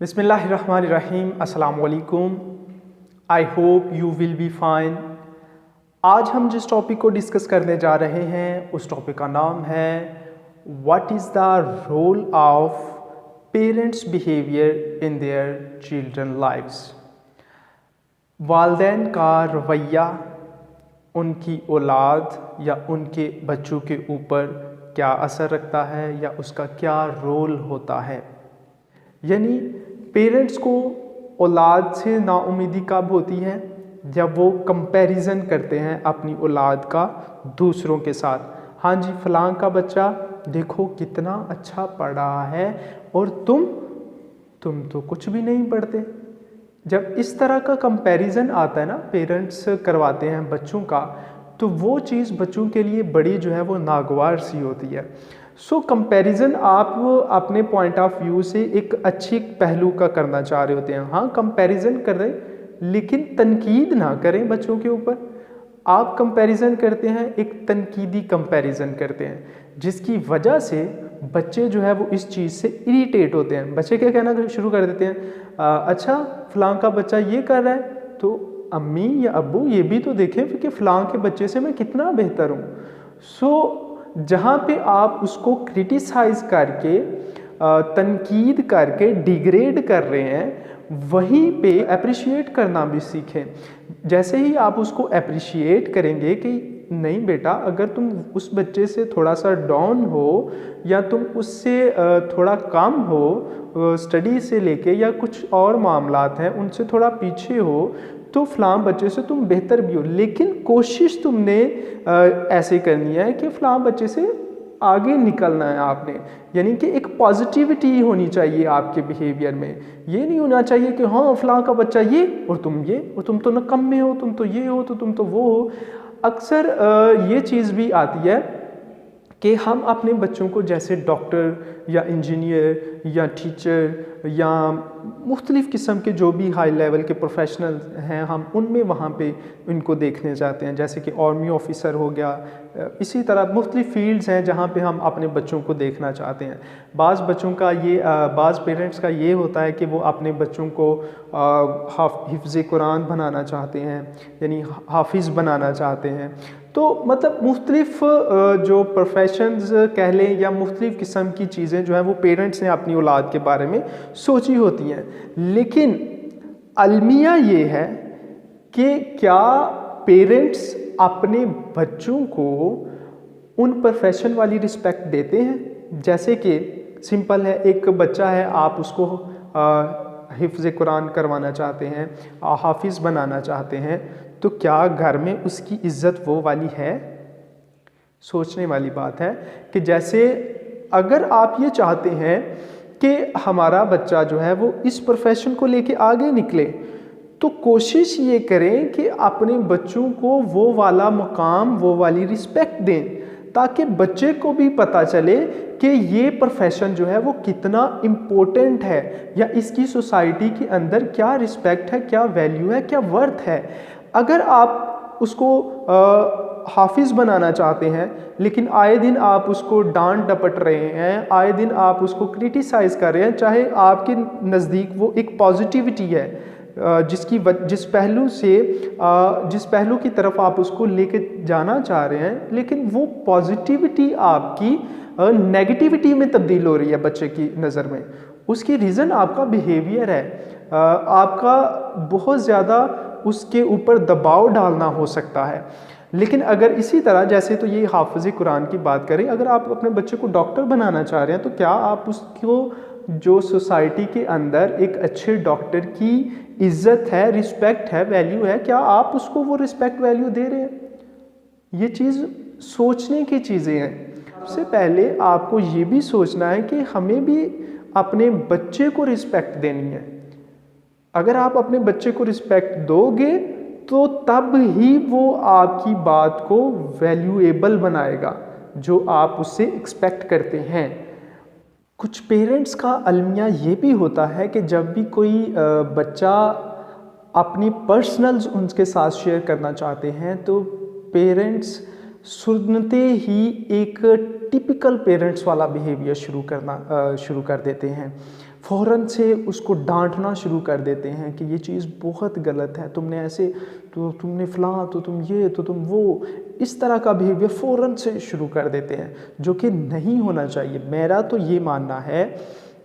बिस्मिल्लाहिर्रहमानिर्रहीम। अस्सलाम वालेकुम। I hope you will be fine. आज हम जिस टॉपिक को डिस्कस करने जा रहे हैं उस टॉपिक का नाम है what is the role of parents behaviour in their children lives. वालिदैन का रवैया उनकी औलाद या उनके बच्चों के ऊपर क्या असर रखता है या उसका क्या रोल होता है। यानी पेरेंट्स को औलाद से नाउम्मीदी कब होती है? जब वो कंपैरिजन करते हैं अपनी औलाद का दूसरों के साथ। हाँ जी, फलां का बच्चा देखो कितना अच्छा पढ़ रहा है और तुम तो कुछ भी नहीं पढ़ते। जब इस तरह का कंपैरिजन आता है ना, पेरेंट्स करवाते हैं बच्चों का, तो वो चीज़ बच्चों के लिए बड़ी जो है वो नागवार सी होती है। सो कंपैरिजन आप अपने पॉइंट ऑफ व्यू से एक अच्छी पहलू का करना चाह रहे होते हैं। हाँ, कंपैरिजन कर रहे, लेकिन तनकीद ना करें बच्चों के ऊपर। आप कंपैरिजन करते हैं, एक तनकीदी कंपैरिजन करते हैं, जिसकी वजह से बच्चे जो है वो इस चीज़ से इरिटेट होते हैं। बच्चे क्या कहना शुरू कर देते हैं, अच्छा फलां का बच्चा ये कर रहा है तो अम्मी या अब्बू ये भी तो देखें कि फलां के बच्चे से मैं कितना बेहतर हूँ। सो जहाँ पे आप उसको क्रिटिसाइज करके तनकीद करके डिग्रेड कर रहे हैं, वहीं पे अप्रिशिएट करना भी सीखें। जैसे ही आप उसको अप्रिशिएट करेंगे कि नहीं बेटा, अगर तुम उस बच्चे से थोड़ा सा डाउन हो या तुम उससे थोड़ा कम हो स्टडी से लेके या कुछ और मामलात हैं उनसे थोड़ा पीछे हो, तो फलां बच्चे से तुम बेहतर भी हो, लेकिन कोशिश तुमने ऐसे करनी है कि फलां बच्चे से आगे निकलना है आपने। यानी कि एक पॉजिटिविटी होनी चाहिए आपके बिहेवियर में। ये नहीं होना चाहिए कि हाँ फलां का बच्चा ये और तुम तो नकम्मे हो, तुम तो ये हो, तो तुम तो वो हो। अक्सर ये चीज़ भी आती है कि हम अपने बच्चों को जैसे डॉक्टर या इंजीनियर या टीचर या मुख्तलिफ़ किस्म के जो भी हाई लेवल के प्रोफेशनल हैं, हम उनमें वहाँ पे इनको देखने जाते हैं। जैसे कि आर्मी ऑफिसर हो गया, इसी तरह मुख्तलिफ़ फील्ड्स हैं जहाँ पे हम अपने बच्चों को देखना चाहते हैं। बाज़ बच्चों का बाज़ पेरेंट्स का ये होता है कि वो अपने बच्चों को हिफ्ज़ कुरान बनाना चाहते हैं, यानी हाफिज़ बनाना चाहते हैं। तो मतलब मुख्तलिफ़ जो प्रोफेशंस कह लें या मुख्तलिफ़ किस्म की चीज़ें जो हैं वो पेरेंट्स ने अपनी औलाद के बारे में सोची होती हैं। लेकिन अलमिया ये है कि क्या पेरेंट्स अपने बच्चों को उन प्रोफेशन वाली रिस्पेक्ट देते हैं? जैसे कि सिंपल है, एक बच्चा है, आप उसको हिफ्ज़ कुरान करवाना चाहते हैं, हाफिज़ बनाना चाहते हैं, तो क्या घर में उसकी इज़्ज़त वो वाली है? सोचने वाली बात है कि जैसे अगर आप ये चाहते हैं कि हमारा बच्चा जो है वो इस प्रोफेशन को लेके आगे निकले, तो कोशिश ये करें कि अपने बच्चों को वो वाला मुकाम, वो वाली रिस्पेक्ट दें, ताकि बच्चे को भी पता चले कि ये प्रोफेशन जो है वो कितना इम्पोर्टेंट है या इसकी सोसाइटी के अंदर क्या रिस्पेक्ट है, क्या वैल्यू है, क्या वर्थ है। अगर आप उसको हाफिज़ बनाना चाहते हैं, लेकिन आए दिन आप उसको डांट डपट रहे हैं, आए दिन आप उसको क्रिटिसाइज़ कर रहे हैं, चाहे आपके नज़दीक वो एक पॉजिटिविटी है जिस पहलू की तरफ आप उसको लेके जाना चाह रहे हैं, लेकिन वो पॉजिटिविटी आपकी नेगेटिविटी में तब्दील हो रही है बच्चे की नज़र में। उसकी रीज़न आपका बिहेवियर है। आपका बहुत ज़्यादा उसके ऊपर दबाव डालना हो सकता है। लेकिन अगर इसी तरह, जैसे तो ये हाफिज़ कुरान की बात करें, अगर आप अपने बच्चे को डॉक्टर बनाना चाह रहे हैं, तो क्या आप उसको जो सोसाइटी के अंदर एक अच्छे डॉक्टर की इज़्ज़त है, रिस्पेक्ट है, वैल्यू है, क्या आप उसको वो रिस्पेक्ट वैल्यू दे रहे हैं? ये चीज़ सोचने की चीज़ें हैं। सबसे पहले आपको ये भी सोचना है कि हमें भी अपने बच्चे को रिस्पेक्ट देनी है। अगर आप अपने बच्चे को रिस्पेक्ट दोगे तो तब ही वो आपकी बात को वैल्यूएबल बनाएगा जो आप उससे एक्सपेक्ट करते हैं। कुछ पेरेंट्स का अलमिया ये भी होता है कि जब भी कोई बच्चा अपनी पर्सनल्स उनके साथ शेयर करना चाहते हैं, तो पेरेंट्स सुनते ही एक टिपिकल पेरेंट्स वाला बिहेवियर शुरू कर देते हैं। फ़ौरन से उसको डांटना शुरू कर देते हैं कि ये चीज़ बहुत गलत है, तुमने ऐसे, तो तुमने फ़लाँ, तो तुम ये, तो तुम वो, इस तरह का बिहेवियर फ़ौरन से शुरू कर देते हैं, जो कि नहीं होना चाहिए। मेरा तो ये मानना है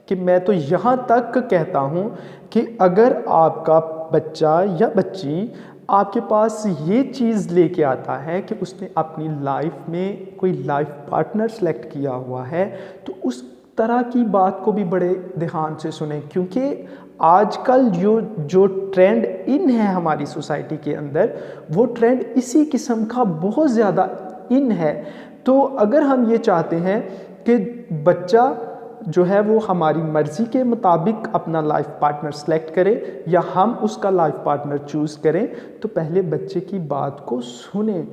कि मैं तो यहाँ तक कहता हूँ कि अगर आपका बच्चा या बच्ची आपके पास ये चीज़ लेके आता है कि उसने अपनी लाइफ में कोई लाइफ पार्टनर सेलेक्ट किया हुआ है, तो उस तरह की बात को भी बड़े ध्यान से सुने, क्योंकि आजकल जो ट्रेंड इन है हमारी सोसाइटी के अंदर, वो ट्रेंड इसी किस्म का बहुत ज़्यादा इन है। तो अगर हम ये चाहते हैं कि बच्चा जो है वो हमारी मर्ज़ी के मुताबिक अपना लाइफ पार्टनर सेलेक्ट करे या हम उसका लाइफ पार्टनर चूज़ करें, तो पहले बच्चे की बात को सुने,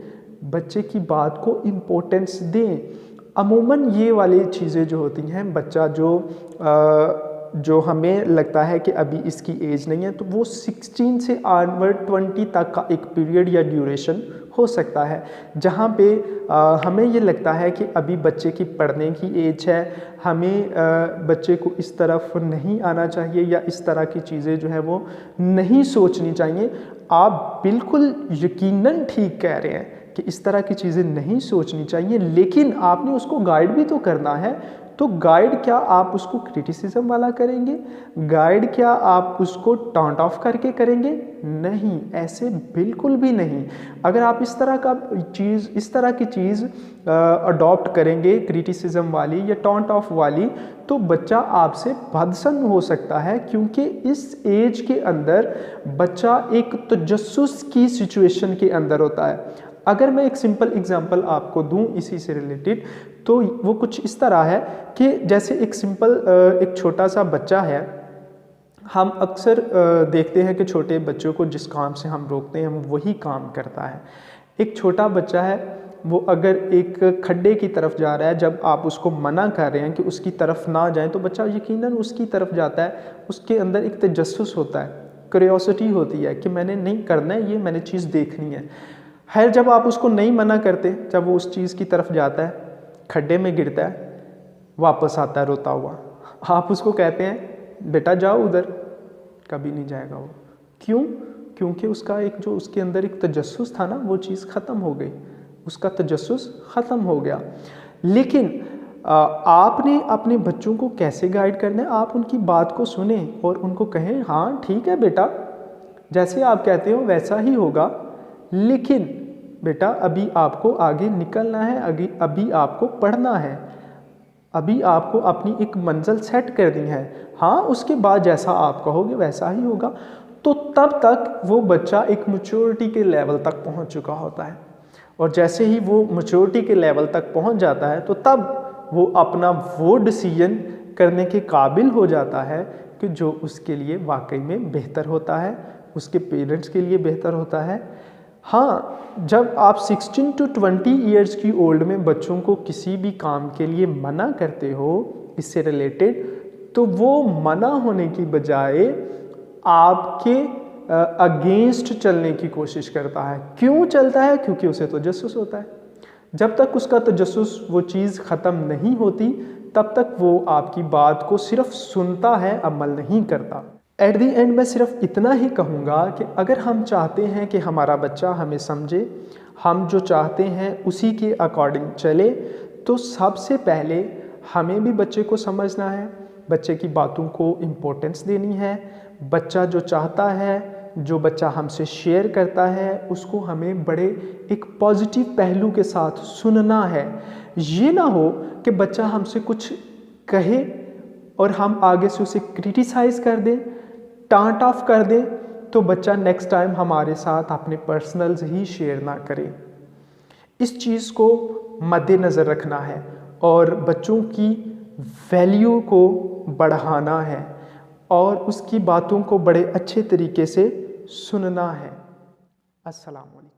बच्चे की बात को इम्पोर्टेंस दें। अमूमन ये वाली चीज़ें जो होती हैं, बच्चा जो हमें लगता है कि अभी इसकी एज नहीं है, तो वो 16 से ऑनवर्ड 20 तक का एक पीरियड या ड्यूरेशन हो सकता है, जहाँ पे हमें ये लगता है कि अभी बच्चे की पढ़ने की एज है, हमें बच्चे को इस तरफ नहीं आना चाहिए या इस तरह की चीज़ें जो है वो नहीं सोचनी चाहिए। आप बिल्कुल यकीनन ठीक कह रहे हैं कि इस तरह की चीज़ें नहीं सोचनी चाहिए, लेकिन आपने उसको गाइड भी तो करना है। तो गाइड क्या आप उसको क्रिटिसिज्म वाला करेंगे? गाइड क्या आप उसको टॉन्ट ऑफ करके करेंगे? नहीं, ऐसे बिल्कुल भी नहीं। अगर आप इस तरह की चीज़ अडॉप्ट करेंगे, क्रिटिसिज्म वाली या टॉन्ट ऑफ वाली, तो बच्चा आपसे बदसन्न हो सकता है, क्योंकि इस एज के अंदर बच्चा एक तजस्सुस की सिचुएशन के अंदर होता है। अगर मैं एक सिंपल एग्जांपल आपको दूं इसी से रिलेटेड, तो वो कुछ इस तरह है कि जैसे एक छोटा सा बच्चा है, हम अक्सर देखते हैं कि छोटे बच्चों को जिस काम से हम रोकते हैं वो वही काम करता है। एक छोटा बच्चा है, वो अगर एक खड्डे की तरफ जा रहा है, जब आप उसको मना कर रहे हैं कि उसकी तरफ ना जाएं, तो बच्चा यकीनन उसकी तरफ जाता है। उसके अंदर एक तजस्सुस होता है, क्यूरियोसिटी होती है कि मैंने नहीं करना है, ये मैंने चीज़ देखनी है। खैर, जब आप उसको नहीं मना करते, जब वो उस चीज़ की तरफ जाता है, खड्डे में गिरता है, वापस आता है रोता हुआ, आप उसको कहते हैं बेटा जाओ उधर, कभी नहीं जाएगा वो। क्यों? क्योंकि उसका उसके अंदर एक तजस्सुस था ना, वो चीज़ ख़त्म हो गई, उसका तजस्सुस ख़त्म हो गया। लेकिन आपने अपने बच्चों को कैसे गाइड करना है? आप उनकी बात को सुने और उनको कहें हाँ ठीक है बेटा, जैसे आप कहते हो वैसा ही होगा, लेकिन बेटा अभी आपको आगे निकलना है, अभी आपको पढ़ना है, अभी आपको अपनी एक मंजिल सेट करनी है। हाँ, उसके बाद जैसा आप कहोगे वैसा ही होगा। तो तब तक वो बच्चा एक मैच्योरिटी के लेवल तक पहुंच चुका होता है, और जैसे ही वो मैच्योरिटी के लेवल तक पहुंच जाता है, तो तब वो अपना वो डिसीजन करने के काबिल हो जाता है कि जो उसके लिए वाकई में बेहतर होता है, उसके पेरेंट्स के लिए बेहतर होता है। हाँ, जब आप 16 to 20 ईयर्स की ओल्ड में बच्चों को किसी भी काम के लिए मना करते हो इससे रिलेटेड, तो वो मना होने की बजाय आपके अगेंस्ट चलने की कोशिश करता है। क्यों चलता है? क्योंकि उसे तजस्सुस होता है। जब तक उसका तजस्सुस वो चीज़ ख़त्म नहीं होती, तब तक वो आपकी बात को सिर्फ सुनता है, अमल नहीं करता। एट दी एंड मैं सिर्फ इतना ही कहूँगा कि अगर हम चाहते हैं कि हमारा बच्चा हमें समझे, हम जो चाहते हैं उसी के अकॉर्डिंग चले, तो सबसे पहले हमें भी बच्चे को समझना है, बच्चे की बातों को इम्पोर्टेंस देनी है। बच्चा जो चाहता है, जो बच्चा हमसे शेयर करता है, उसको हमें बड़े एक पॉजिटिव पहलू के साथ सुनना है। ये ना हो कि बच्चा हमसे कुछ कहे और हम आगे से उसे क्रिटिसाइज़ कर दें, टाँट ऑफ कर दें, तो बच्चा नेक्स्ट टाइम हमारे साथ अपने पर्सनल्स ही शेयर ना करे। इस चीज़ को मद्देनज़र रखना है और बच्चों की वैल्यू को बढ़ाना है और उसकी बातों को बड़े अच्छे तरीके से सुनना है। अस्सलाम वालेकुम।